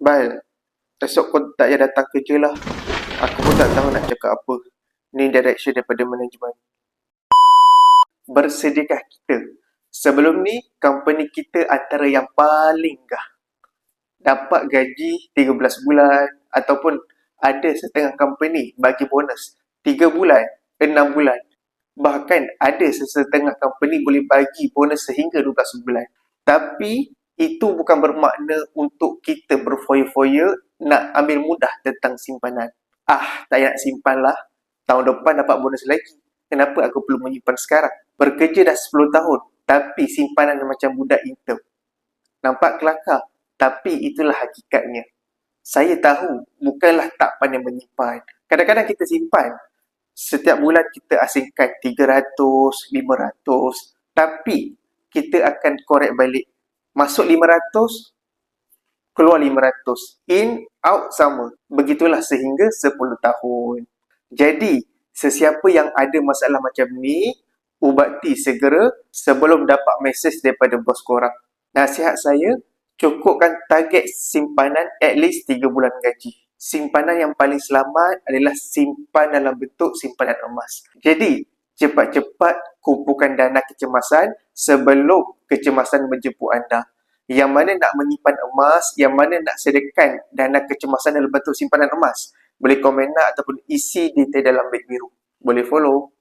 Bal, esok kau tak payah datang kerja lah. Aku pun tak tahu nak cakap apa. Ni direction daripada manajemen. Bersediakah kita? Sebelum ni, company kita antara yang paling gah. Dapat gaji 13 bulan ataupun ada setengah company bagi bonus 3 bulan, 6 bulan. Bahkan ada sesetengah company boleh bagi bonus sehingga 12 bulan. Tapi itu bukan bermakna untuk kita berfoya-foya nak ambil mudah tentang simpanan. Tak payah nak simpan lah. Tahun depan dapat bonus lagi. Kenapa aku perlu menyimpan sekarang? Bekerja dah 10 tahun, tapi simpanan macam budak intern. Nampak kelakar, tapi itulah hakikatnya. Saya tahu bukanlah tak pandai menyimpan. Kadang-kadang kita simpan. Setiap bulan kita asingkan 300, 500. Tapi kita akan korek balik. Masuk 500, keluar 500. In, out sama. Begitulah sehingga 10 tahun. Jadi, sesiapa yang ada masalah macam ni, ubati segera sebelum dapat mesej daripada bos korang. Nasihat saya, cukupkan target simpanan at least 3 bulan gaji. Simpanan yang paling selamat adalah simpan dalam bentuk simpanan emas. Jadi, cepat-cepat kumpulkan dana kecemasan sebelum kecemasan menjemput anda. Yang mana nak menyimpan emas, yang mana nak sediakan dana kecemasan dalam bentuk simpanan emas. Boleh komen nak ataupun isi detail dalam beg biru. Boleh follow.